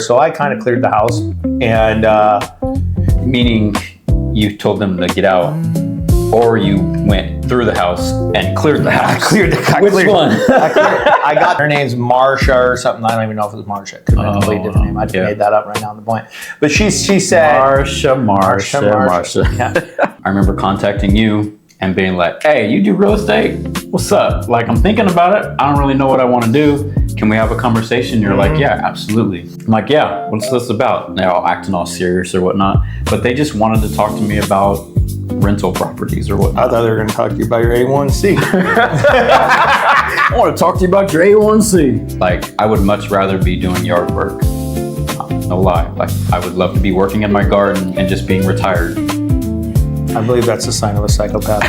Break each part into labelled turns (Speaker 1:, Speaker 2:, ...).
Speaker 1: So I kind of cleared the house, and
Speaker 2: Meaning you told them to get out, or you went through the house and cleared the house?
Speaker 1: Which one? I got her name's Marsha or something. I don't even know if it was Marsha. It could have been a completely different name. I just made that up right now on the point. But she said
Speaker 2: Marsha.
Speaker 1: Yeah.
Speaker 2: I remember contacting you and being like, "Hey, you do real estate? What's up? Like, I'm thinking about it. I don't really know what I want to do. Can we have a conversation?" You're like, "Yeah, absolutely." I'm like, "Yeah, what's this about?" They're all acting all serious or whatnot, but they just wanted to talk to me about rental properties or whatnot.
Speaker 1: I thought they were going to talk to you about your A1C.
Speaker 2: I want to talk to you about your A1C. Like, I would much rather be doing yard work. No lie. Like, I would love to be working in my garden and just being retired.
Speaker 1: I believe that's a sign of a psychopath.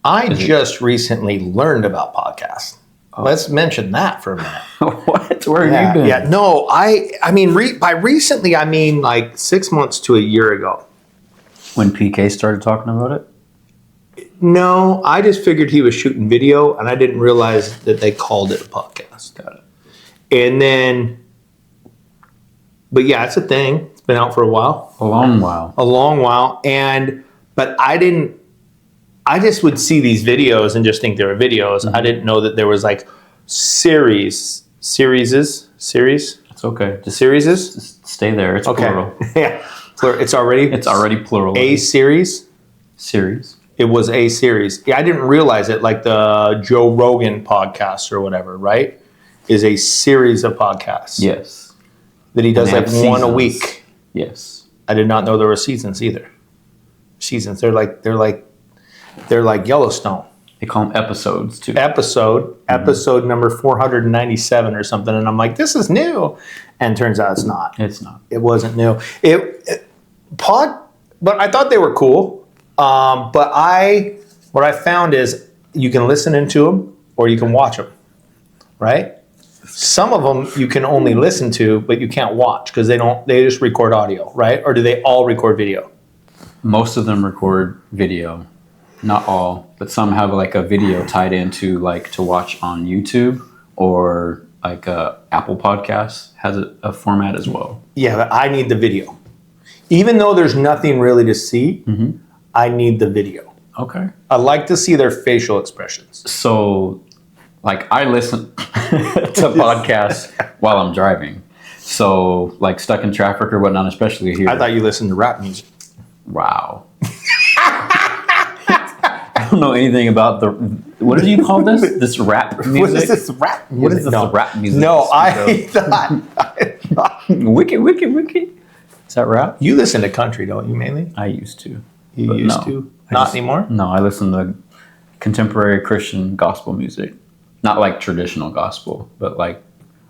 Speaker 1: I just recently learned about podcasts. Let's mention that for a minute.
Speaker 2: What? Where have you been?
Speaker 1: Yeah, no, I mean, by recently, I mean like 6 months to a year ago.
Speaker 2: When PK started talking about it?
Speaker 1: No, I just figured he was shooting video, and I didn't realize that they called it a podcast.
Speaker 2: Got it.
Speaker 1: And then, but yeah, it's a thing. It's been out for a while.
Speaker 2: A long while.
Speaker 1: But I just would see these videos and just think they were videos. Mm-hmm. I didn't know that there was like series.
Speaker 2: It's okay. Just stay there. It's
Speaker 1: okay.
Speaker 2: Plural.
Speaker 1: Yeah. It's already
Speaker 2: plural.
Speaker 1: A series?
Speaker 2: Series.
Speaker 1: It was a series. Yeah, I didn't realize it. Like the Joe Rogan podcast or whatever, right? Is a series of podcasts.
Speaker 2: Yes.
Speaker 1: That he does like one a week.
Speaker 2: Yes.
Speaker 1: I did not know there were seasons either. Seasons. They're like Yellowstone.
Speaker 2: They call them episodes too.
Speaker 1: Episode number 497 or something. And I'm like, this is new. And turns out it's not.
Speaker 2: It's not.
Speaker 1: It wasn't new. But I thought they were cool. But what I found is you can listen into them or you can watch them, right? Some of them you can only listen to, but you can't watch because they just record audio, right? Or do they all record video?
Speaker 2: Most of them record video. Not all, but some have like a video tied into like to watch on YouTube, or like Apple Podcasts has a format as well.
Speaker 1: Yeah, but I need the video. Even though there's nothing really to see, I need the video.
Speaker 2: Okay.
Speaker 1: I like to see their facial expressions.
Speaker 2: So, like, I listen to podcasts while I'm driving. So, like, stuck in traffic or whatnot, especially here.
Speaker 1: I thought you listened to rap music.
Speaker 2: Wow. I don't know anything about what did you call this? This rap music?
Speaker 1: What is this rap music?
Speaker 2: What is this rap music?
Speaker 1: No, I thought.
Speaker 2: Wicked. Is that rap?
Speaker 1: You listen to country, don't you, mainly?
Speaker 2: I used to.
Speaker 1: You used to? Not anymore?
Speaker 2: No, I listen to contemporary Christian gospel music. Not like traditional gospel, but like,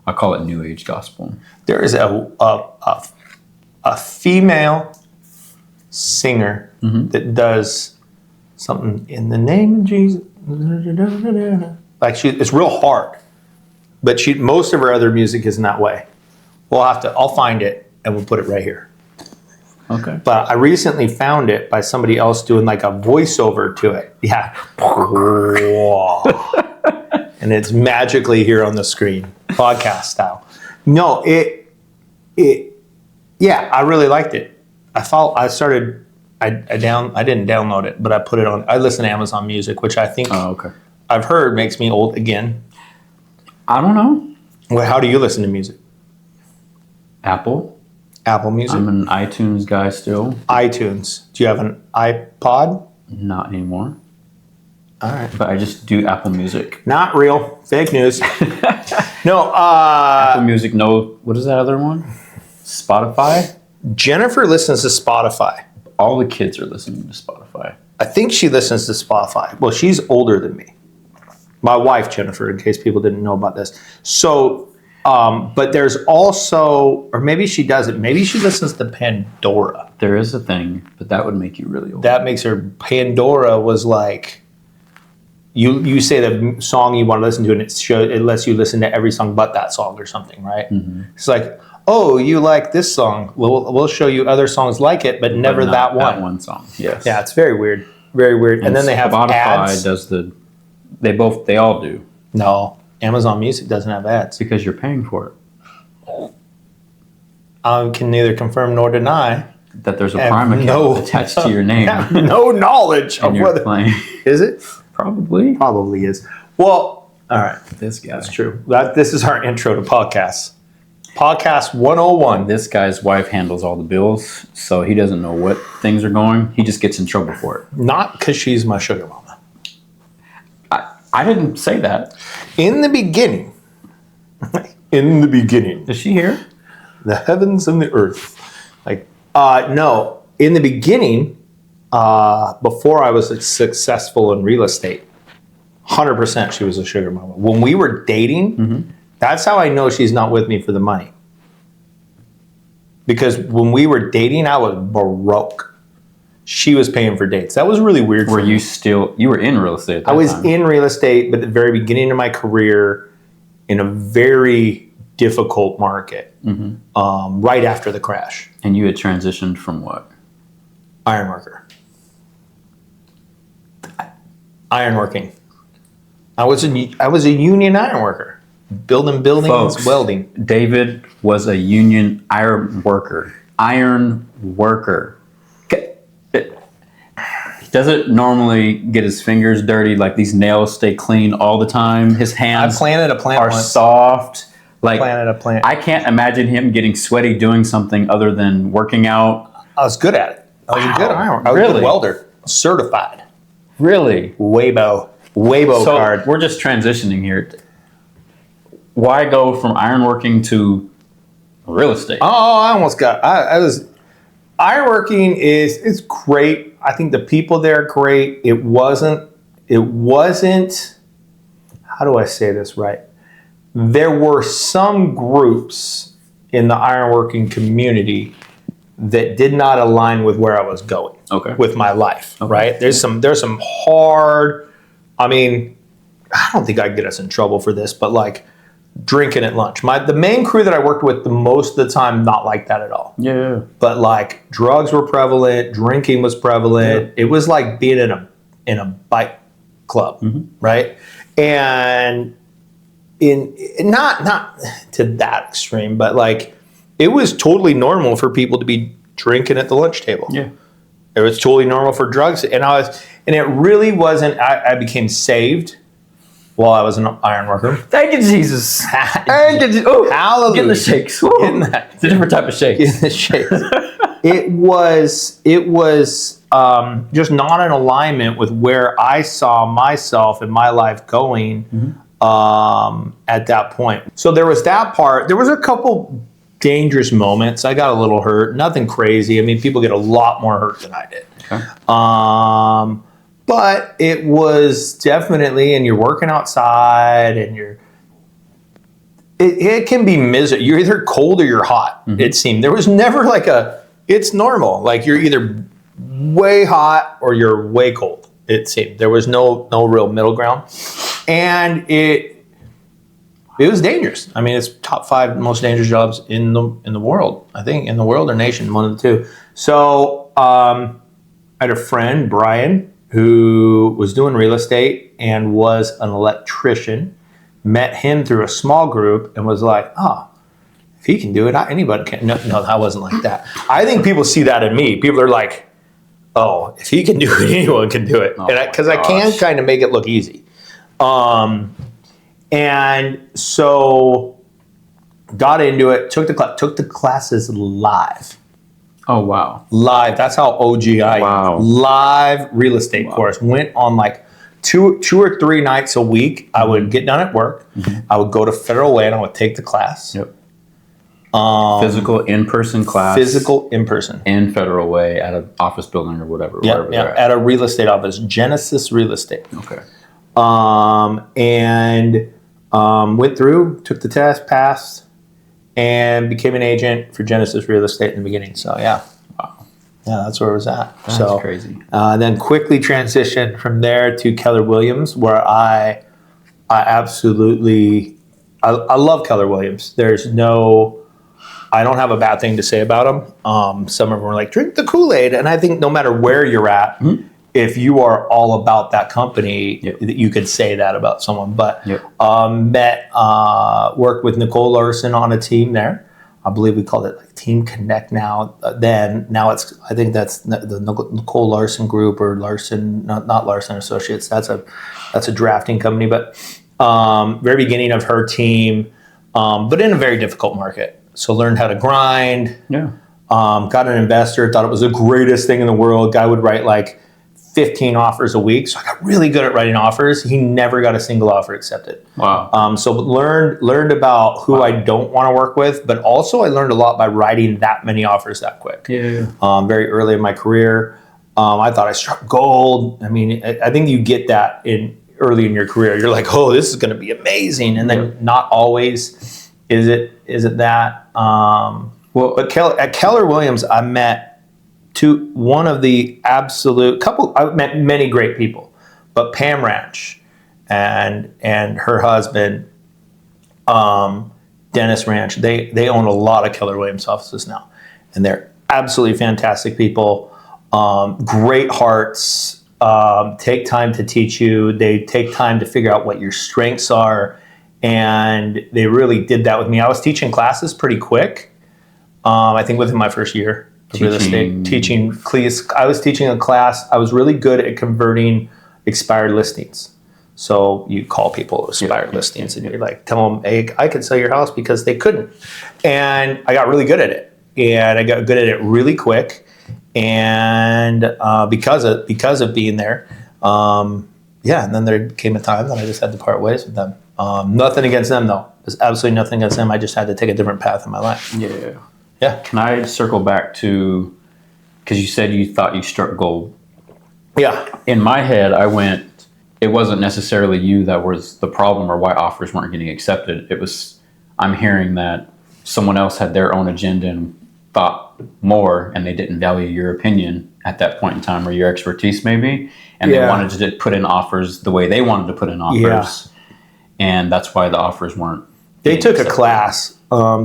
Speaker 2: I call it New Age gospel.
Speaker 1: There is a female singer that does something in the name of Jesus. Like it's real hard. But most of her other music is in that way. I'll find it and we'll put it right here.
Speaker 2: Okay.
Speaker 1: But I recently found it by somebody else doing like a voiceover to it. Yeah. And it's magically here on the screen, podcast style. No, yeah, I really liked it. I didn't download it, but I put it on. I listen to Amazon Music, which I think I've heard makes me old again.
Speaker 2: I don't know.
Speaker 1: Well, how do you listen to music?
Speaker 2: Apple
Speaker 1: Music.
Speaker 2: I'm an iTunes guy still.
Speaker 1: iTunes. Do you have an iPod?
Speaker 2: Not anymore.
Speaker 1: All right.
Speaker 2: But I just do Apple Music.
Speaker 1: Not real. Fake news. No.
Speaker 2: Apple Music. No. What is that other one? Spotify?
Speaker 1: Jennifer listens to Spotify.
Speaker 2: All the kids are listening to Spotify.
Speaker 1: I think she listens to Spotify. Well, she's older than me. My wife, Jennifer, in case people didn't know about this. So, but there's also, or maybe she doesn't, maybe she listens to Pandora.
Speaker 2: There is a thing, but that would make you really old.
Speaker 1: That makes her, Pandora was like, you say the song you want to listen to and it lets you listen to every song but that song or something, right? Mm-hmm. It's like, oh, you like this song. We'll show you other songs like it, but never that one.
Speaker 2: That one song, yes.
Speaker 1: Yeah, it's very weird. Very weird. And then they have
Speaker 2: Spotify
Speaker 1: ads.
Speaker 2: They all do.
Speaker 1: No, Amazon Music doesn't have ads.
Speaker 2: Because you're paying for it.
Speaker 1: I can neither confirm nor deny
Speaker 2: that there's a Prime account attached to your name.
Speaker 1: Have no knowledge of whether
Speaker 2: playing.
Speaker 1: Is it?
Speaker 2: Probably
Speaker 1: is. Well, all right.
Speaker 2: This guy.
Speaker 1: That's true. This is our intro to podcasts. Podcast 101.
Speaker 2: This guy's wife handles all the bills, so he doesn't know what things are going. He just gets in trouble for it.
Speaker 1: Not because she's my sugar mama.
Speaker 2: I didn't say that.
Speaker 1: In the beginning.
Speaker 2: Is she here?
Speaker 1: The heavens and the earth. No. In the beginning, before I was successful in real estate, 100% she was a sugar mama. When we were dating, that's how I know she's not with me for the money. Because when we were dating, I was broke. She was paying for dates. That was really weird.
Speaker 2: You were in real estate at that
Speaker 1: I was
Speaker 2: time.
Speaker 1: in real estate, but at the very beginning of my career, in a very difficult market, right after the crash.
Speaker 2: And you had transitioned from what?
Speaker 1: Ironworker. Ironworking. I was a union ironworker, building buildings,
Speaker 2: Folks,
Speaker 1: welding.
Speaker 2: David was a union iron worker. He doesn't normally get his fingers dirty. Like, these nails stay clean all the time. His hands
Speaker 1: I planted a plant
Speaker 2: are
Speaker 1: once.
Speaker 2: soft. Like,
Speaker 1: Plant.
Speaker 2: I can't imagine him getting sweaty doing something other than working out.
Speaker 1: I was good at it. I was a good ironworker. I was a good welder. Certified.
Speaker 2: Really?
Speaker 1: Weibo
Speaker 2: So
Speaker 1: card.
Speaker 2: we're just transitioning here. Why go from ironworking to real estate?
Speaker 1: Oh, I almost got. Ironworking it's great. I think the people there are great. It wasn't. How do I say this right? There were some groups in the ironworking community that did not align with where I was going.
Speaker 2: Okay.
Speaker 1: With my life, right? There's some hard. I mean, I don't think I could get us in trouble for this, but like drinking at lunch. The main crew that I worked with the most of the time, not like that at all.
Speaker 2: Yeah.
Speaker 1: But like drugs were prevalent, drinking was prevalent. Yeah. It was like being in a bike club, right? And not to that extreme, but like it was totally normal for people to be drinking at the lunch table.
Speaker 2: Yeah.
Speaker 1: It was totally normal for drugs, and it really wasn't. I became saved while I was an iron worker.
Speaker 2: Thank you, Jesus. Oh,
Speaker 1: hallelujah!
Speaker 2: Getting the shakes. It's a different type of shakes.
Speaker 1: Getting the shakes. It was just not in alignment with where I saw myself and my life going at that point. So there was that part. There was a couple dangerous moments. I got a little hurt. Nothing crazy. I mean, people get a lot more hurt than I did.
Speaker 2: Okay.
Speaker 1: But it was definitely, and you're working outside, and it can be miserable. You're either cold or you're hot. It seemed there was never like it's normal. Like you're either way hot or you're way cold. It seemed there was no real middle ground, and it was dangerous. I mean, it's top 5 most dangerous jobs in the world. I think in the world or nation, one of the two. So I had a friend, Brian, who was doing real estate and was an electrician. Met him through a small group and was like, if he can do it, anybody can. No, that wasn't like that. I think people see that in me. People are like, oh, if he can do it, anyone can do it. Because I can kind of make it look easy. And so got into it, took the classes live.
Speaker 2: Oh, wow.
Speaker 1: Live. That's how OG I am. Live real estate course. Went on like two or 3 nights a week. I would get done at work. I would go to Federal Way and I would take the class.
Speaker 2: Yep. Physical in-person class.
Speaker 1: Physical in-person.
Speaker 2: In Federal Way at an office building or whatever.
Speaker 1: Yeah, at a real estate office. Genesis Real Estate.
Speaker 2: Okay.
Speaker 1: And went through, took the test, passed, and became an agent for Genesis Real Estate in the beginning. So, yeah.
Speaker 2: Wow.
Speaker 1: Yeah, that's where it was at.
Speaker 2: That's crazy.
Speaker 1: Then quickly transitioned from there to Keller Williams, where I absolutely, I love Keller Williams. I don't have a bad thing to say about them. Some of them are like, drink the Kool-Aid. And I think no matter where you're at, if you are all about that company, you could say that about someone. But worked with Nicole Larson on a team there. I believe we called it like Team Connect now. Now I think that's the Nicole Larson Group or Larson, not Larson Associates. That's a drafting company, but very beginning of her team, but in a very difficult market. So learned how to grind.
Speaker 2: Yeah.
Speaker 1: Got an investor, thought it was the greatest thing in the world. Guy would write like 15 offers a week. So I got really good at writing offers. He never got a single offer accepted.
Speaker 2: Wow.
Speaker 1: So learned about who I don't want to work with, but also I learned a lot by writing that many offers that quick.
Speaker 2: Yeah.
Speaker 1: Very early in my career. I thought I struck gold. I mean, I think you get that early in your career. You're like, oh, this is going to be amazing. And then not always is it that. But at Keller Williams, I met one of the absolute couple. I've met many great people, but Pam Ranch and her husband, Dennis Ranch, they own a lot of Keller Williams offices now, and they're absolutely fantastic people. Great hearts. Take time to teach you. They take time to figure out what your strengths are, and they really did that with me. I was teaching classes pretty quick. I think within my first year. Real estate teaching. I was teaching a class. I was really good at converting expired listings. So you call people expired listings and you're like, tell them, hey, I can sell your house because they couldn't. And I got really good at it. And I got good at it really quick. And because of being there, and then there came a time that I just had to part ways with them. Nothing against them though. There's absolutely nothing against them. I just had to take a different path in my life.
Speaker 2: Yeah.
Speaker 1: Yeah.
Speaker 2: Can I circle back to, because you said you thought you struck gold.
Speaker 1: Yeah.
Speaker 2: In my head, it wasn't necessarily you that was the problem or why offers weren't getting accepted. It was, I'm hearing that someone else had their own agenda and thought more, and they didn't value your opinion at that point in time or your expertise maybe. And they wanted to put in offers the way they wanted to put in offers. Yeah. And that's why the offers weren't.
Speaker 1: They took a class. I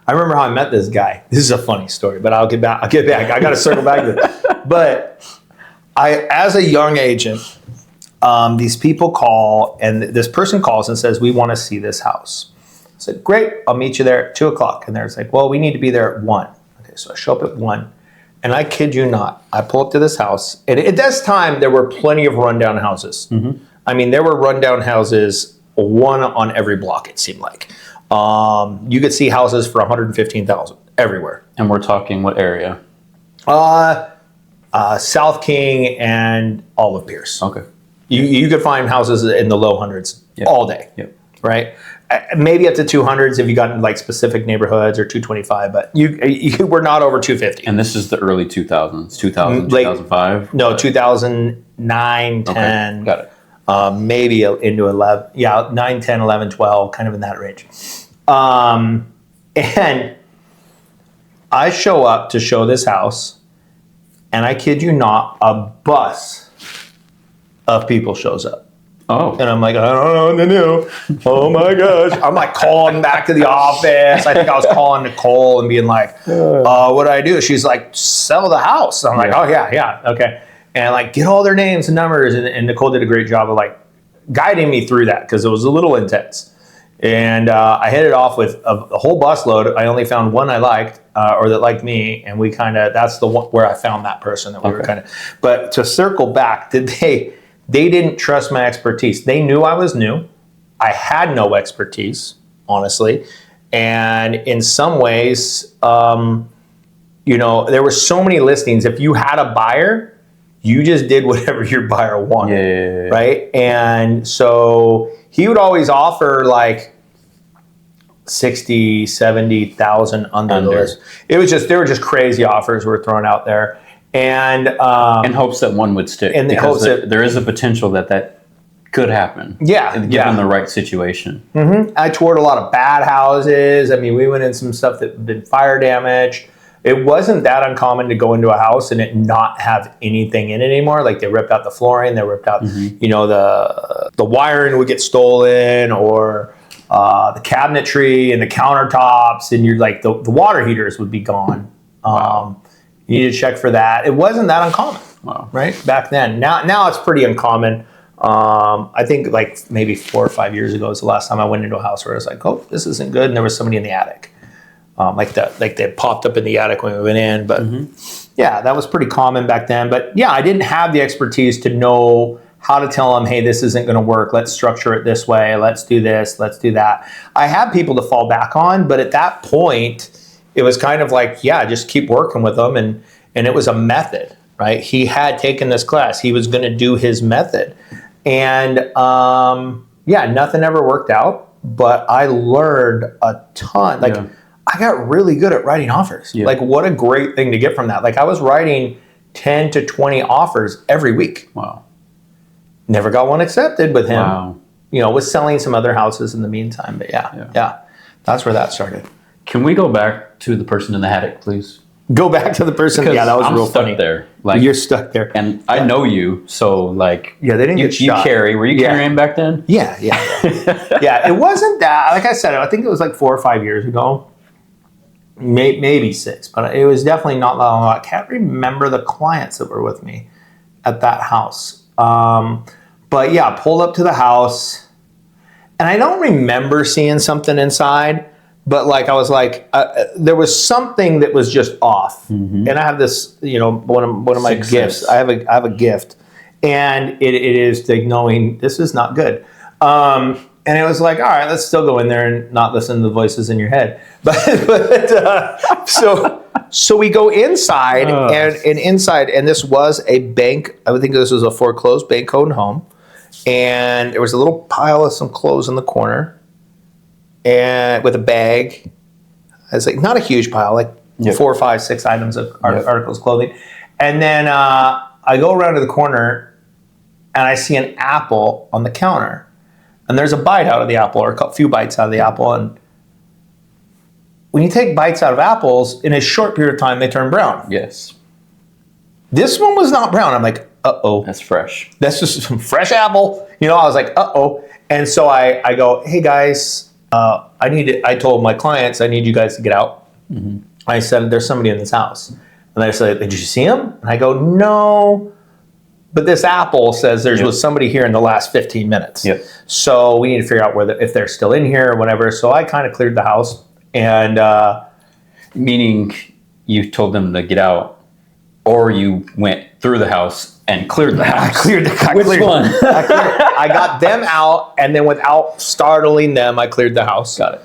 Speaker 1: remember how I met this guy. This is a funny story, but I'll get back. I got to circle back to this. But as a young agent, these people call, and this person calls and says, we want to see this house. I said, great, I'll meet you there at 2:00. And they're like, well, we need to be there at 1. Okay, so I show up at 1. And I kid you not, I pull up to this house. And at this time, there were plenty of rundown houses. Mm-hmm. I mean, there were rundown houses, one on every block, it seemed like. You could see houses for $115,000 everywhere.
Speaker 2: And we're talking what area?
Speaker 1: South King and Olive Pierce.
Speaker 2: Okay.
Speaker 1: You could find houses in the low hundreds all day. Yep. Right? Maybe up to 200s if you got in like specific neighborhoods, or 225, but you were not over 250.
Speaker 2: And this is the early 2000s, 2005?
Speaker 1: No, 2009, 10.
Speaker 2: Okay. Got it.
Speaker 1: Maybe into 11. Yeah, 9, 10, 11, 12, kind of in that range. And I show up to show this house, and I kid you not, a bus of people shows up.
Speaker 2: Oh.
Speaker 1: And I'm like, I don't know what to do. Oh my gosh. I'm like calling back to the office. I think I was calling Nicole and being like, what do I do? She's like, sell the house. I'm like, oh yeah, okay. And like get all their names and numbers. And Nicole did a great job of like guiding me through that because it was a little intense. And I hit it off with a whole busload. I only found one I liked or that liked me. And we that's the one where I found that person that we were but to circle back, they didn't trust my expertise. They knew I was new. I had no expertise, honestly. And in some ways, there were so many listings. If you had a buyer, you just did whatever your buyer wanted, right? And so he would always offer like 60, 70,000 under the list. They were just crazy offers were thrown out there. And
Speaker 2: in hopes that one would stick.
Speaker 1: In the hopes that
Speaker 2: there is a potential that could happen. Given the right situation.
Speaker 1: Mm-hmm. I toured a lot of bad houses. I mean, we went in some stuff that had been fire damaged. It wasn't that uncommon to go into a house and it not have anything in it anymore. Like they ripped out the flooring, they ripped out, the wiring would get stolen, or the cabinetry and the countertops, and you're like the water heaters would be gone. Wow. You need to check for that. It wasn't that uncommon, right? Back then. Now it's pretty uncommon. I think like maybe 4 or 5 years ago was the last time I went into a house where I was like, oh, this isn't good. And there was somebody in the attic. Like they popped up in the attic when we went in. But yeah, that was pretty common back then. But yeah, I didn't have the expertise to know how to tell them, hey, this isn't going to work. Let's structure it this way. Let's do this. Let's do that. I had people to fall back on. But at that point, it was kind of like, yeah, just keep working with them. And it was a method, right? He had taken this class. He was going to do his method. And yeah, nothing ever worked out. But I learned a ton. Like, I got really good at writing offers. Yeah. Like, what a great thing to get from that. Like, I was writing 10 to 20 offers every week.
Speaker 2: Wow.
Speaker 1: Never got one accepted with him. Wow. You know, was selling some other houses in the meantime. But yeah, that's where that started.
Speaker 2: Can we go back to the person in the attic, please?
Speaker 1: Go back to the person. Yeah, that was real funny.
Speaker 2: There. Like,
Speaker 1: you're stuck there.
Speaker 2: And I know you, so like,
Speaker 1: yeah, they didn't get shot.
Speaker 2: Were you carrying back then?
Speaker 1: Yeah. Yeah, it wasn't that. Like I said, I think it was like 4 or 5 years ago. Maybe 6, but it was definitely not that long ago. I can't remember the clients that were with me at that house. But yeah, pulled up to the house, and I don't remember seeing something inside, but like I was like, there was something that was just off. And I have this, you know, one of my gifts. I have a gift, and it is like knowing this is not good. And it was like, all right, let's still go in there and not listen to the voices in your head. So we go inside, and inside, and this was a bank. I would think this was a foreclosed bank-owned home. And there was a little pile of some clothes in the corner, and with a bag. It's like not a huge pile, like 4, 5, 6 items of articles of clothing. And then I go around to the corner, and I see an apple on the counter. And there's a bite out of the apple, or a few bites out of the apple. And when you take bites out of apples, in a short period of time, they turn brown.
Speaker 2: Yes.
Speaker 1: This one was not brown. I'm like, uh-oh.
Speaker 2: That's fresh.
Speaker 1: That's just some fresh apple. You know, I was like, uh-oh. And so I go, hey, guys, I told my clients, I need you guys to get out. I said, there's somebody in this house. And they said, did you see him? And I go, no. But this apple says there was somebody here in the last 15 minutes. Yep. So we need to figure out if they're still in here or whatever. So I kind of cleared the house. And
Speaker 2: meaning you told them to get out, or you went through the house and cleared the house?
Speaker 1: Which one? I got them out, and then without startling them, I cleared the house.
Speaker 2: Got it.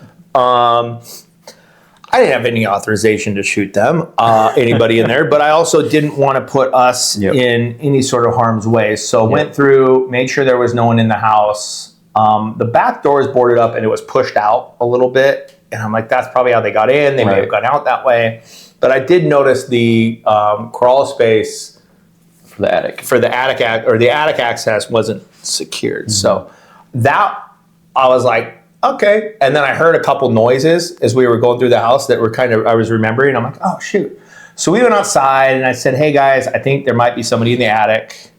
Speaker 1: I didn't have any authorization to shoot them, anybody in there, but I also didn't want to put us in any sort of harm's way. So went through, made sure there was no one in the house. The back door is boarded up, and it was pushed out a little bit. And I'm like, that's probably how they got in. They may have gone out that way. But I did notice the crawl space
Speaker 2: for the
Speaker 1: attic access wasn't secured. So that, I was like, okay. And then I heard a couple noises as we were going through the house that were I was remembering. I'm like, oh, shoot. So we went outside, and I said, hey, guys, I think there might be somebody in the attic.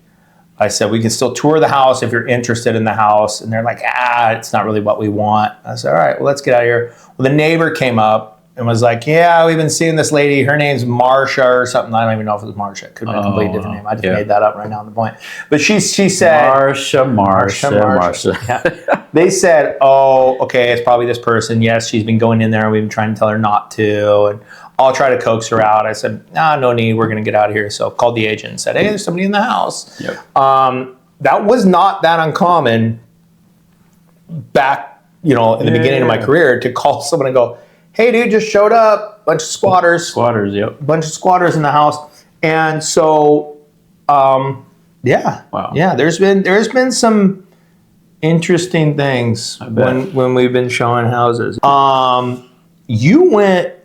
Speaker 1: I said, we can still tour the house if you're interested in the house. And they're like, it's not really what we want. I said, all right, well, let's get out of here. Well, the neighbor came up and was like, yeah, we've been seeing this lady. Her name's Marcia or something. I don't even know if it was Marcia. It could have been a completely different name. I just made that up right now on the point. But she said... Marcia. Yeah. They said, oh, okay, it's probably this person. Yes, she's been going in there, and we've been trying to tell her not to. And I'll try to coax her out. I said, no need. We're going to get out of here. So called the agent and said, hey, there's somebody in the house. Yep. That was not that uncommon back, in the beginning of my career, to call someone and go, hey, dude, just showed up. Bunch of squatters. Bunch of squatters in the house. And so, Wow. Yeah, there's been some interesting things when we've been showing houses. You went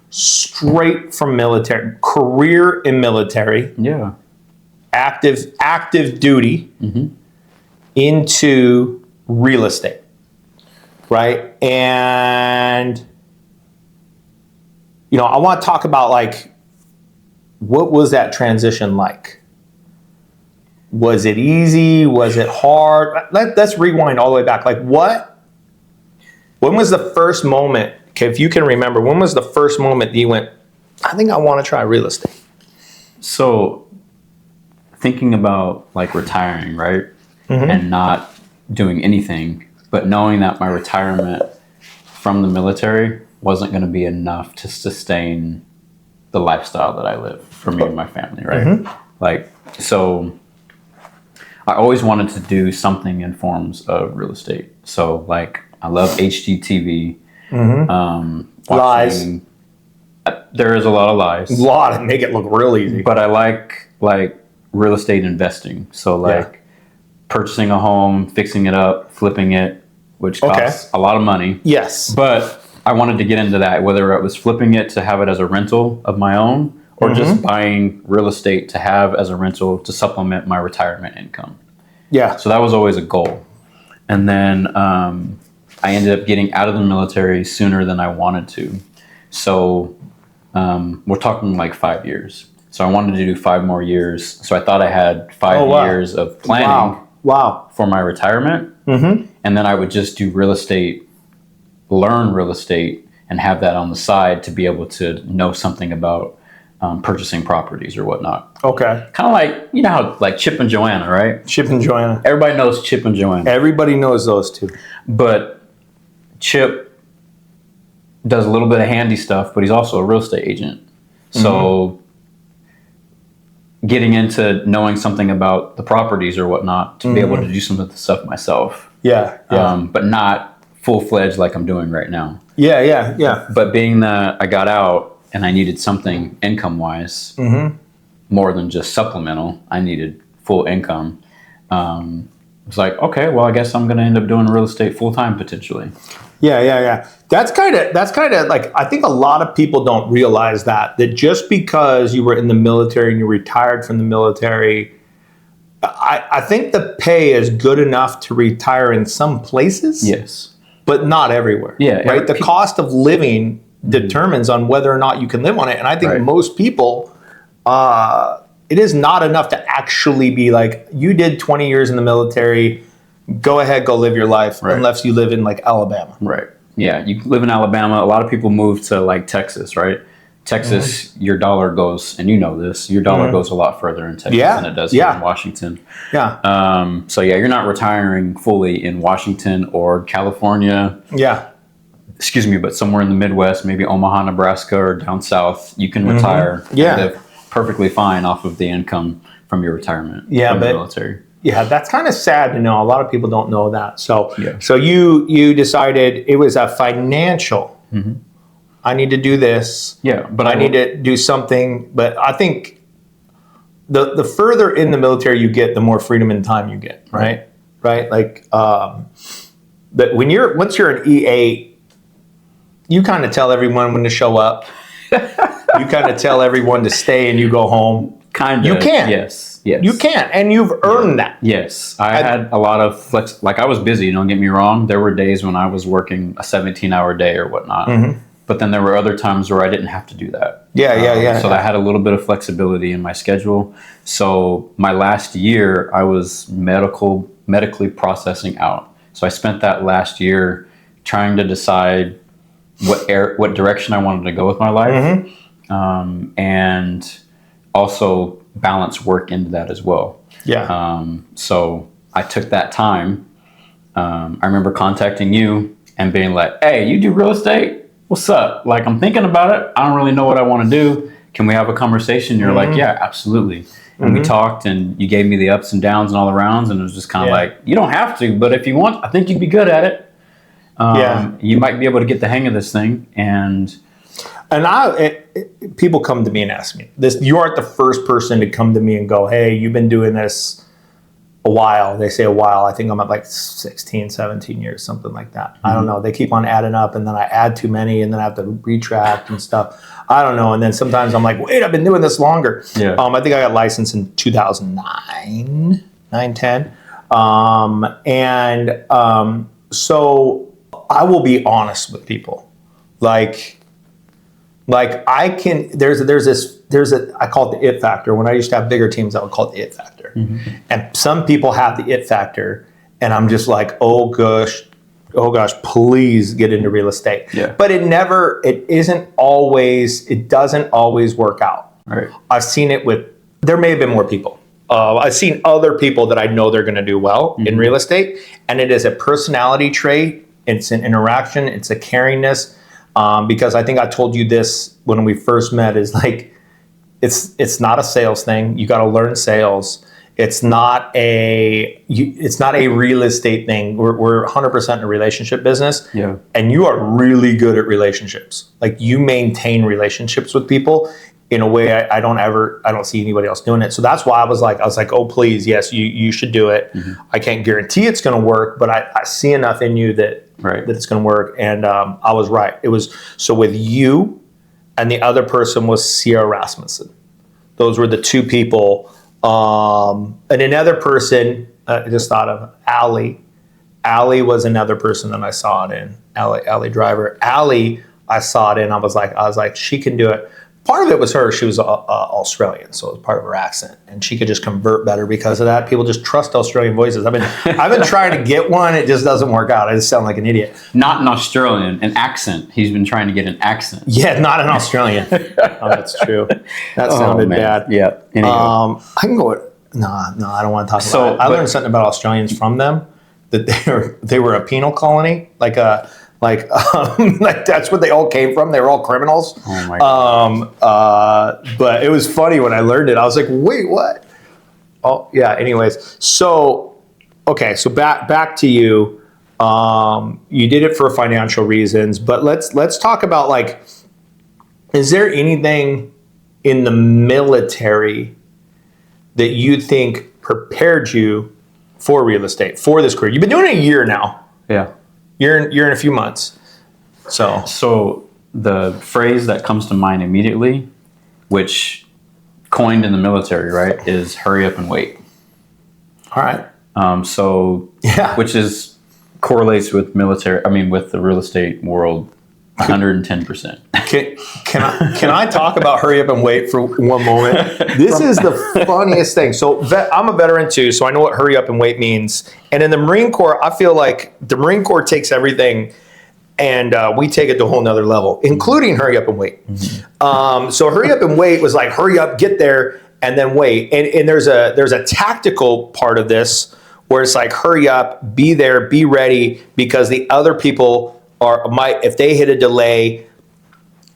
Speaker 1: straight from military, career in military.
Speaker 2: Yeah.
Speaker 1: Active duty into real estate. Right? And I want to talk about what was that transition like? Was it easy? Was it hard? Let's rewind all the way back. When was the first moment, okay, if you can remember, when was the first moment that you went, I think I want to try real estate?
Speaker 2: So thinking about retiring, right? and not doing anything, but knowing that my retirement from the military wasn't going to be enough to sustain the lifestyle that I live for me and my family, right? Like, so I always wanted to do something in forms of real estate. So like, I love HGTV.
Speaker 1: Lies.
Speaker 2: There is a lot of lies.
Speaker 1: A lot of make it look real easy.
Speaker 2: But I like real estate investing. So like purchasing a home, fixing it up, flipping it, which costs a lot of money.
Speaker 1: Yes.
Speaker 2: But I wanted to get into that, whether it was flipping it to have it as a rental of my own, or just buying real estate to have as a rental to supplement my retirement income.
Speaker 1: Yeah.
Speaker 2: So that was always a goal. And then I ended up getting out of the military sooner than I wanted to. So we're talking like 5 years. So I wanted to do 5 more years. So I thought I had 5 years of planning for my retirement. And then I would just do real estate, learn real estate, and have that on the side to be able to know something about purchasing properties or whatnot.
Speaker 1: Okay.
Speaker 2: Kind of like, you know how like Chip and Joanna, right?
Speaker 1: Chip and Joanna.
Speaker 2: Everybody knows Chip and Joanna.
Speaker 1: Everybody knows those two.
Speaker 2: But Chip does a little bit of handy stuff, but he's also a real estate agent. So getting into knowing something about the properties or whatnot to be able to do some of the stuff myself.
Speaker 1: Yeah.
Speaker 2: But not full-fledged like I'm doing right now.
Speaker 1: Yeah.
Speaker 2: But being that I got out and I needed something income-wise, more than just supplemental, I needed full income. It's like, okay, well, I guess I'm going to end up doing real estate full-time potentially.
Speaker 1: Yeah. That's kind of like, I think a lot of people don't realize that just because you were in the military and you retired from the military, I think the pay is good enough to retire in some places.
Speaker 2: Yes.
Speaker 1: But not everywhere.
Speaker 2: Yeah.
Speaker 1: Right. The cost of living determines on whether or not you can live on it. And I think most people, it is not enough to actually be like, you did 20 years in the military, go ahead, go live your life, unless you live in like Alabama.
Speaker 2: Right. Yeah. You live in Alabama. A lot of people move to like Texas, right? Texas, your dollar goes, and you know this, your dollar goes a lot further in Texas than it does here in Washington.
Speaker 1: Yeah.
Speaker 2: So yeah, you're not retiring fully in Washington or California.
Speaker 1: Yeah.
Speaker 2: Excuse me, but somewhere in the Midwest, maybe Omaha, Nebraska, or down south, you can retire and live perfectly fine off of the income from your retirement from the military.
Speaker 1: Yeah, that's kind of sad to know. A lot of people don't know that. So you decided it was a financial, I need to do this.
Speaker 2: Yeah, but
Speaker 1: I need to do something. But I think the further in the military you get, the more freedom and time you get, right? Like, but once you're an E8, you kind of tell everyone when to show up. You kind of tell everyone to stay and you go home.
Speaker 2: Kind of.
Speaker 1: You can.
Speaker 2: Yes.
Speaker 1: You can. And you've earned that.
Speaker 2: Yes. I had a lot of flex. Like, I was busy, don't get me wrong. There were days when I was working a 17-hour day or whatnot. But then there were other times where I didn't have to do that. So I had a little bit of flexibility in my schedule. So my last year, I was medically processing out. So I spent that last year trying to decide what direction I wanted to go with my life, and also balance work into that as well. So I took that time. I remember contacting you and being like, "Hey, you do real estate? What's up? Like, I'm thinking about it. I don't really know what I want to do. Can we have a conversation?" You're like, "Yeah, absolutely." And we talked, and you gave me the ups and downs and all the rounds, and it was just kind of like, you don't have to, but if you want, I think you'd be good at it. You might be able to get the hang of this thing. And
Speaker 1: people come to me and ask me this. You aren't the first person to come to me and go, "Hey, you've been doing this a while." They say a while. I think I'm at like 16, 17 years, something like that. I don't know. They keep on adding up, and then I add too many, and then I have to retract and stuff. I don't know. And then sometimes I'm like, wait, I've been doing this longer. I think I got licensed in 2009, 10. So I will be honest with people. Like I can, I call it the it factor. When I used to have bigger teams, I would call it the it factor. And some people have the it factor, and I'm just like, oh gosh, please get into real estate. But it doesn't always work out. I've seen it there may have been more people. I've seen other people that I know they're going to do well in real estate, and it is a personality trait. It's an interaction. It's a caringness. Because I think I told you this when we first met, is like, it's not a sales thing. You got to learn sales. It's not a real estate thing. We're 100% in a relationship business.
Speaker 2: Yeah. And
Speaker 1: you are really good at relationships. Like, you maintain relationships with people in a way I don't see anybody else doing it. So that's why I was like, oh, please, yes, you should do it. I can't guarantee it's going to work, but I see enough in you that it's going to work. And I was right. It was, so with you and the other person was Sierra Rasmussen. Those were the two people. And another person, I just thought of Allie. Allie was another person that I saw it in. Allie Driver. Allie, I saw it in. I was like, she can do it. Part of it was her. She was Australian, so it was part of her accent, and she could just convert better because of that. People just trust Australian voices. I've been trying to get one. It just doesn't work out. I just sound like an idiot.
Speaker 2: Not an Australian, an accent. He's been trying to get an accent.
Speaker 1: Yeah, not an Australian. Oh, that's true. That sounded bad.
Speaker 2: Yeah.
Speaker 1: I can go with no. I don't want to talk about it. I learned something about Australians from them, that they were a penal colony, like that's what they all came from. They were all criminals.
Speaker 2: Oh my God.
Speaker 1: But it was funny when I learned it. I was like, wait, what? Oh yeah. Anyways, so back to you. You did it for financial reasons, but let's talk about, like, is there anything in the military that you think prepared you for real estate, for this career? You've been doing it a year now.
Speaker 2: Yeah.
Speaker 1: You're in a few months.
Speaker 2: So the phrase that comes to mind immediately, which coined in the military, right, is hurry up and wait.
Speaker 1: All right.
Speaker 2: Which correlates with with the real estate world 110%.
Speaker 1: Can I talk about hurry up and wait for one moment? This is the funniest thing. So I'm a veteran too, so I know what hurry up and wait means. And in the Marine Corps, I feel like the Marine Corps takes everything and we take it to a whole nother level, including hurry up and wait. So hurry up and wait was like, hurry up, get there, and then wait. And there's a tactical part of this where it's like, hurry up, be there, be ready, because the other people if they hit a delay,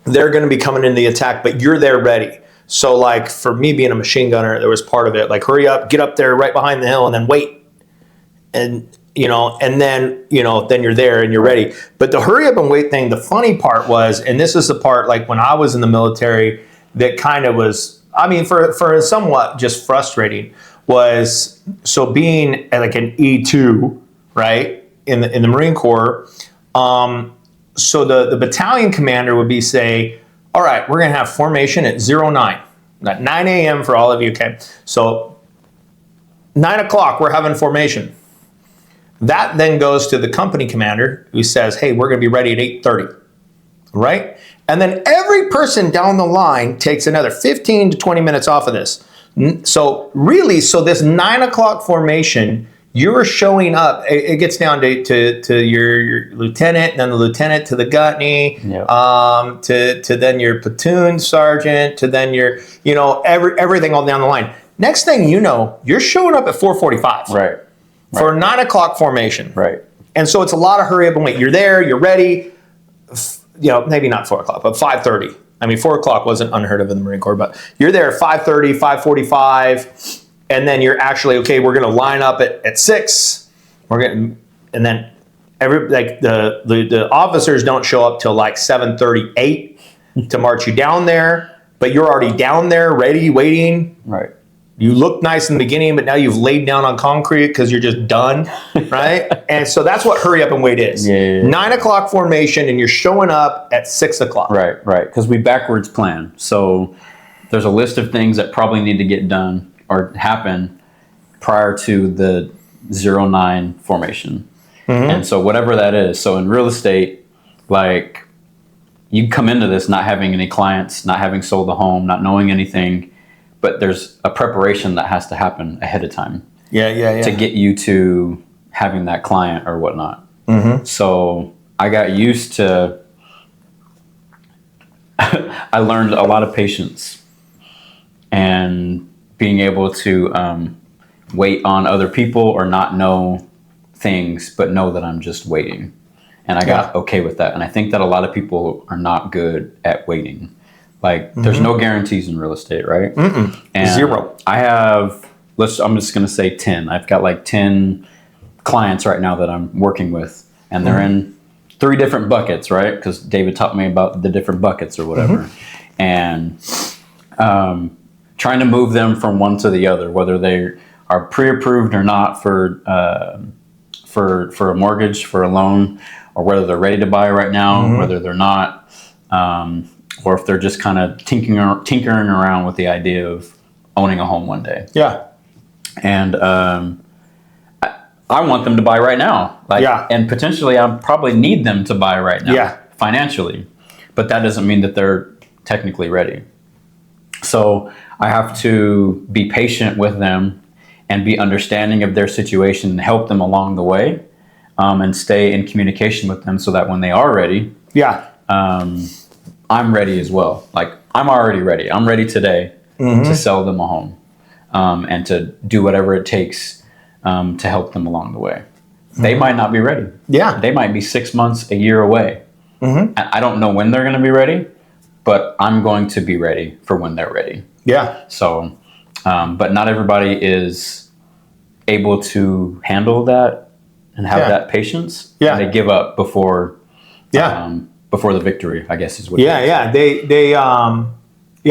Speaker 1: they're going to be coming in the attack, but you're there ready. So like for me being a machine gunner, there was part of it, like, hurry up, get up there right behind the hill and then wait. And, then you're there and you're ready. But the hurry up and wait thing, the funny part was, and this is the part, like when I was in the military, that kind of was, for somewhat just frustrating, was, so being like an E2, right, in the Marine Corps, so the battalion commander would say, all right, we're going to have formation at 09, at 9 a.m. for all of you, okay? So 9 o'clock, we're having formation. That then goes to the company commander, who says, hey, we're going to be ready at 8:30, right? And then every person down the line takes another 15 to 20 minutes off of this. So this 9 o'clock formation, you're showing up. It gets down to your lieutenant, and then the lieutenant to the gutney, to then your platoon sergeant, to then your, everything all down the line. Next thing you know, you're showing up at 4:45.
Speaker 2: Right.
Speaker 1: For a 9 o'clock formation.
Speaker 2: Right. And
Speaker 1: so it's a lot of hurry up and wait. You're there, you're ready. Maybe not 4 o'clock, but 5:30. 4 o'clock wasn't unheard of in the Marine Corps, but you're there at 5:30, 5:45. And then you're actually, okay, we're going to line up at 6. And then the officers don't show up till like 7:38 to march you down there, but you're already down there, ready, waiting.
Speaker 2: Right.
Speaker 1: You look nice in the beginning, but now you've laid down on concrete because you're just done, right? And so that's what hurry up and wait is.
Speaker 2: Yeah.
Speaker 1: 9 o'clock formation, and you're showing up at 6 o'clock.
Speaker 2: Right. Because we backwards plan. So there's a list of things that probably need to get done or happen prior to the 09 formation. And so whatever that is. So in real estate, like, you come into this not having any clients, not having sold a home, not knowing anything, but there's a preparation that has to happen ahead of time.
Speaker 1: Yeah.
Speaker 2: To get you to having that client or whatnot. So I got used to, I learned a lot of patience and being able to wait on other people or not know things, but know that I'm just waiting. And I got okay with that. And I think that a lot of people are not good at waiting. Like, there's no guarantees in real estate, right? And
Speaker 1: 0.
Speaker 2: I have, I'm just going to say 10. I've got like 10 clients right now that I'm working with, and they're in 3 different buckets, right? Because David taught me about the different buckets or whatever. And trying to move them from one to the other, whether they are pre-approved or not for a mortgage, for a loan, or whether they're ready to buy right now, whether they're not, or if they're just kind of tinkering around with the idea of owning a home one day.
Speaker 1: Yeah.
Speaker 2: And I want them to buy right now. And potentially I probably need them to buy right now financially. But that doesn't mean that they're technically ready. So I have to be patient with them and be understanding of their situation and help them along the way, and stay in communication with them so that when they are ready, I'm ready as well. Like, I'm already ready. I'm ready today to sell them a home, and to do whatever it takes to help them along the way. They might not be ready.
Speaker 1: Yeah.
Speaker 2: They might be 6 months, a year away. I don't know when they're going to be ready, but I'm going to be ready for when they're ready.
Speaker 1: Yeah.
Speaker 2: So, but not everybody is able to handle that and have that patience.
Speaker 1: Yeah.
Speaker 2: And they give up before the victory, I guess is what.
Speaker 1: They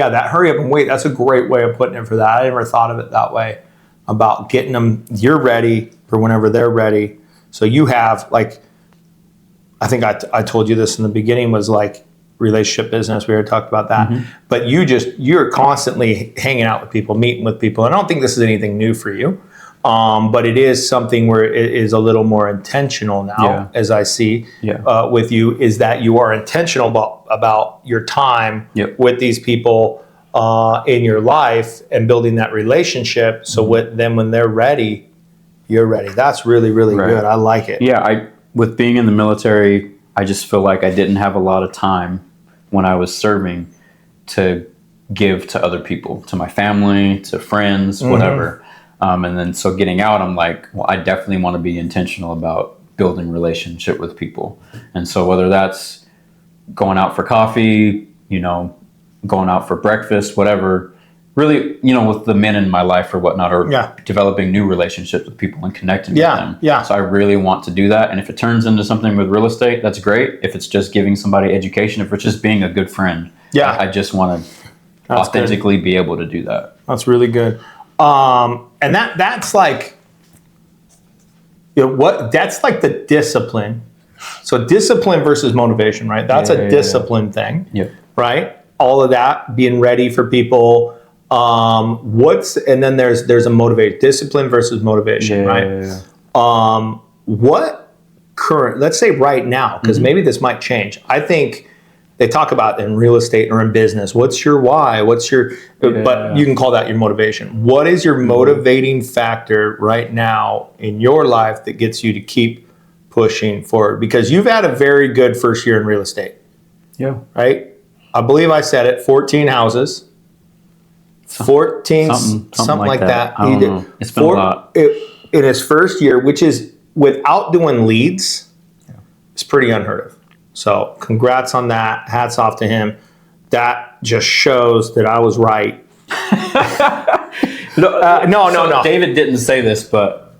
Speaker 1: that hurry up and wait. That's a great way of putting it for that. I never thought of it that way, about getting them. You're ready for whenever they're ready. So you have, like, I think I told you this in the beginning, was like relationship business. We already talked about that. But you're constantly hanging out with people, meeting with people. And I don't think this is anything new for you. But it is something where it is a little more intentional now, as I see with you, is that you are intentional about your time with these people in your life and building that relationship. So when they're ready, you're ready. That's really, really good. I like it.
Speaker 2: Yeah, with being in the military, I just feel like I didn't have a lot of time when I was serving to give to other people, to my family, to friends, whatever. And then so getting out, I'm like, well, I definitely want to be intentional about building relationship with people. And so whether that's going out for coffee, going out for breakfast, whatever, really, with the men in my life or whatnot, or developing new relationships with people and connecting with them. Yeah. So I really want to do that. And if it turns into something with real estate, that's great. If it's just giving somebody education, if it's just being a good friend, I just want to authentically be able to do that.
Speaker 1: That's really good. And that's like, that's like the discipline. So discipline versus motivation, right? That's a discipline thing, right? All of that, being ready for people. And then there's a motivation, discipline versus motivation, right? Let's say right now, because maybe this might change. I think they talk about in real estate or in business, what's your why? But you can call that your motivation. What is your motivating factor right now in your life that gets you to keep pushing forward? Because you've had a very good first year in real estate. Yeah. Right? I believe I said it, 14 houses. 14, something like that.
Speaker 2: I don't know. It's been a lot.
Speaker 1: In his first year, which is without doing leads, it's pretty unheard of. So congrats on that. Hats off to him. That just shows that I was right. No.
Speaker 2: David didn't say this, but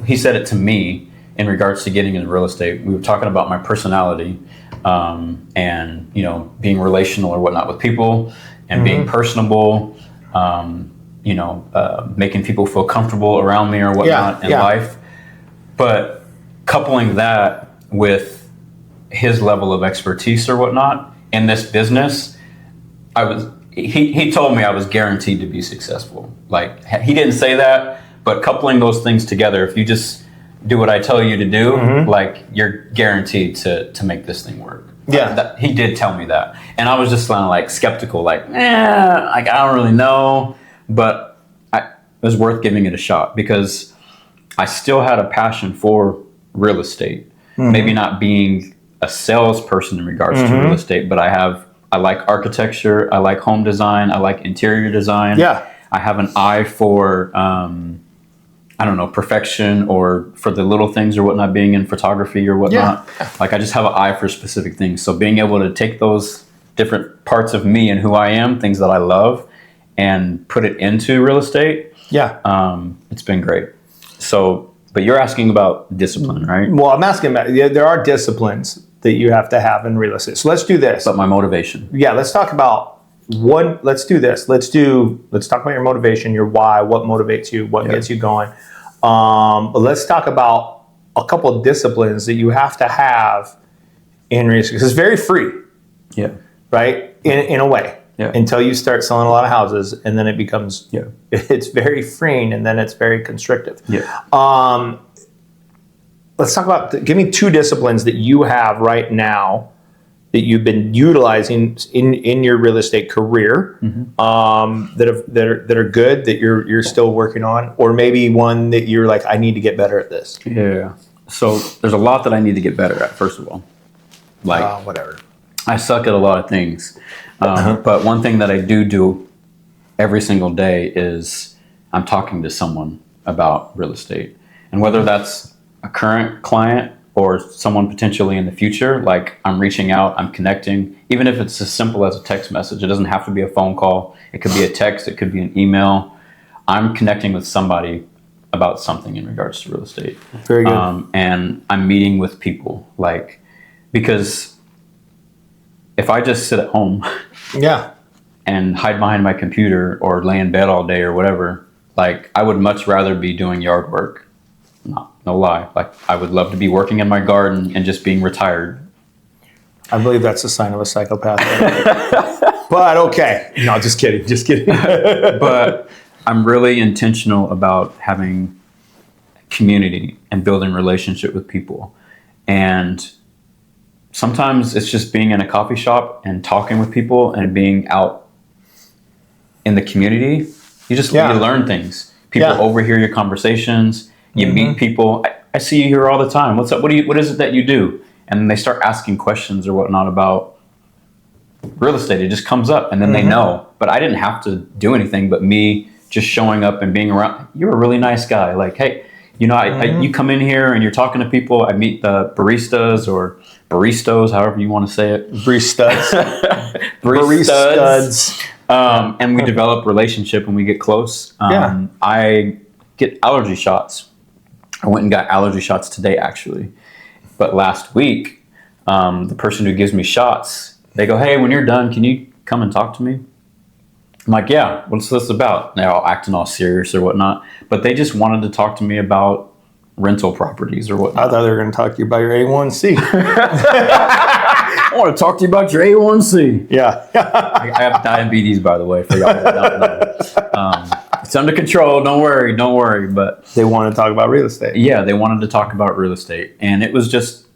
Speaker 2: he said it to me in regards to getting into real estate. We were talking about my personality, and being relational or whatnot with people, and being personable, making people feel comfortable around me or whatnot in life. But coupling that with his level of expertise or whatnot in this business, he told me I was guaranteed to be successful. Like, he didn't say that, but coupling those things together, if you just do what I tell you to do, like, you're guaranteed to make this thing work. He did tell me that. And I was just kind of like skeptical, like, I don't really know, but it was worth giving it a shot because I still had a passion for real estate. Maybe not being a salesperson in regards to real estate, but I like architecture, I like home design, I like interior design. I have an eye for, I don't know, perfection or for the little things or whatnot, being in photography or whatnot.
Speaker 1: Yeah.
Speaker 2: Like I just have an eye for specific things. So being able to take those different parts of me and who I am, things that I love, and put it into real estate.
Speaker 1: Yeah.
Speaker 2: It's been great. So, but you're asking about discipline, right?
Speaker 1: Well, I'm asking about, there are disciplines that you have to have in real estate. So let's do this.
Speaker 2: But my motivation.
Speaker 1: Yeah, let's talk about let's do this. Let's talk about your motivation, your why, what motivates you, what gets you going. But let's talk about a couple of disciplines that you have to have in real estate. Because it's very free.
Speaker 2: Yeah.
Speaker 1: Right? In a way.
Speaker 2: Yeah.
Speaker 1: Until you start selling a lot of houses, and then it becomes,
Speaker 2: Yeah.
Speaker 1: it's very freeing, and then it's very constrictive.
Speaker 2: Yeah.
Speaker 1: Let's talk about, give me 2 disciplines that you have right now that you've been utilizing in your real estate career, that are good, that you're still working on, or maybe one that you're like, I need to get better at this.
Speaker 2: Yeah. So there's a lot that I need to get better at, first of all. Like,
Speaker 1: Whatever.
Speaker 2: I suck at a lot of things. But one thing that I do every single day is I'm talking to someone about real estate. And whether that's a current client or someone potentially in the future, like I'm reaching out, I'm connecting, even if it's as simple as a text message. It doesn't have to be a phone call. It could be a text. It could be an email. I'm connecting with somebody about something in regards to real estate.
Speaker 1: Very good.
Speaker 2: And I'm meeting with people, like, because if I just sit at home
Speaker 1: Yeah.
Speaker 2: and hide behind my computer or lay in bed all day or whatever, like I would much rather be doing yard work. No lie. Like I would love to be working in my garden and just being retired.
Speaker 1: I believe that's a sign of a psychopath. But okay. No, just kidding. Just kidding.
Speaker 2: But I'm really intentional about having community and building relationship with people. And sometimes it's just being in a coffee shop and talking with people and being out in the community. You just you learn things. People overhear your conversations. You meet people. I see you here all the time. What's up? What is it that you do? And then they start asking questions or whatnot about real estate. It just comes up, and then they know. But I didn't have to do anything but me just showing up and being around. You're a really nice guy. Like, hey, you know, you come in here and you're talking to people. I meet the baristas or baristos, however you want to say it.
Speaker 1: Baristas.
Speaker 2: Baristas. And we develop relationship and we get close. I get allergy shots. I went and got allergy shots today, actually. But last week, the person who gives me shots, they go, hey, when you're done, can you come and talk to me? I'm like, yeah, what's this about? They're all acting all serious or whatnot. But they just wanted to talk to me about rental properties or whatnot.
Speaker 1: I thought they were going to talk to you about your A1C.
Speaker 2: I want to talk to you about your A1C.
Speaker 1: Yeah.
Speaker 2: I have diabetes, by the way, for y'all that don't know. It's under control. Don't worry. But
Speaker 1: They want to talk about real estate.
Speaker 2: yeah, they wanted to talk about real estate. And it was just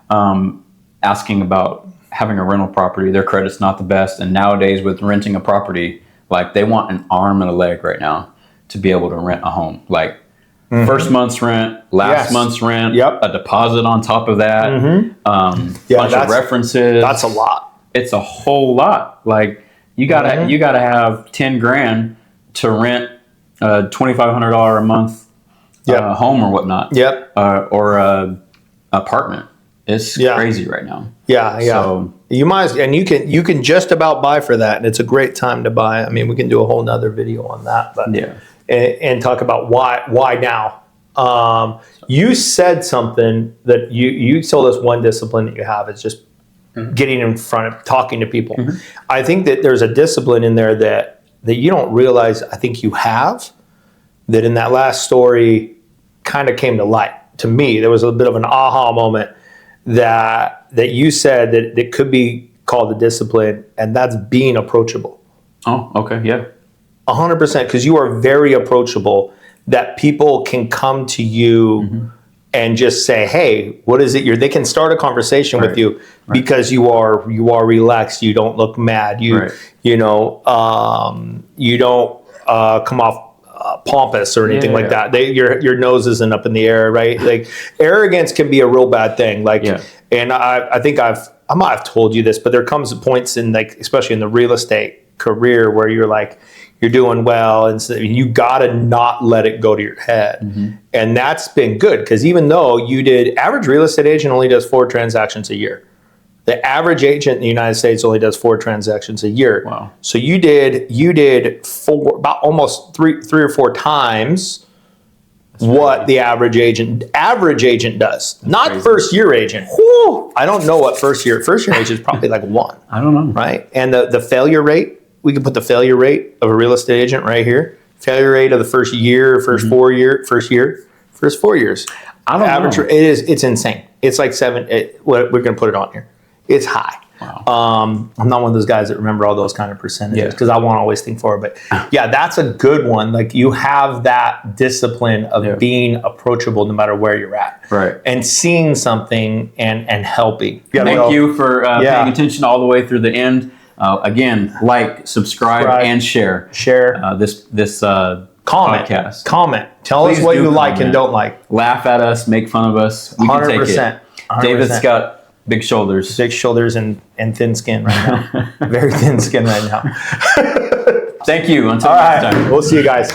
Speaker 2: asking about having a rental property. Their credit's not the best. And nowadays with renting a property, like they want an arm and a leg right now to be able to rent a home. Like first month's rent, last month's rent, a deposit on top of that, bunch of references.
Speaker 1: That's a lot.
Speaker 2: It's a whole lot. Like you gotta have 10 grand to rent a $2,500 a month home or whatnot. Or a apartment. It's crazy right now.
Speaker 1: So you might, and you can just about buy for that, and it's a great time to buy. I mean, we can do a whole nother video on that, but and talk about why now. You said something that you told us one discipline that you have is just getting in front of talking to people. I think that there's a discipline in there that you don't realize. I think you have that in that last story kind of came to light to me. There was a bit of an aha moment that you said that could be called a discipline, and that's being approachable.
Speaker 2: Oh, okay, yeah.
Speaker 1: 100%, because you are very approachable, that people can come to you and just say, hey, what is it? They can start a conversation with you because you are relaxed. You don't look mad. You don't come off pompous or anything like that. Your nose isn't up in the air, right? Like arrogance can be a real bad thing. Like, and I think I might have told you this, but there comes points in, like, especially in the real estate career where you're like, you're doing well, and so you got to not let it go to your head. And that's been good, because even though average real estate agent only does 4 transactions a year. The average agent in the United States only does 4 transactions a year.
Speaker 2: Wow.
Speaker 1: So you did about almost three or 4 times what the average agent does. Not
Speaker 2: crazy.
Speaker 1: first year agent. Whew, I don't know what first year agent is, probably like 1.
Speaker 2: I don't know.
Speaker 1: Right? And the failure rate, we can put the failure rate of a real estate agent right here. Failure rate of the first year, first 4 years.
Speaker 2: I don't
Speaker 1: Average,
Speaker 2: know.
Speaker 1: it's insane. It's like 7. We're going to put it on here. It's high.
Speaker 2: Wow.
Speaker 1: I'm not one of those guys that remember all those kind of percentages,
Speaker 2: Yeah.
Speaker 1: because I won't always think forward. But yeah, that's a good one. Like, you have that discipline of being approachable no matter where you're at.
Speaker 2: Right.
Speaker 1: And seeing something and helping.
Speaker 2: Thank you for paying attention all the way through the end. Again, like, subscribe, and share. This podcast.
Speaker 1: Comment. Tell us
Speaker 2: Please
Speaker 1: what
Speaker 2: do
Speaker 1: you like
Speaker 2: comment.
Speaker 1: and don't like.
Speaker 2: Laugh at us, make fun of us. We can take
Speaker 1: 100%.
Speaker 2: it. David's got big shoulders.
Speaker 1: Big shoulders and thin skin right now. Very thin skin right now.
Speaker 2: Thank you. Until
Speaker 1: All
Speaker 2: next
Speaker 1: right.
Speaker 2: time.
Speaker 1: We'll see you guys.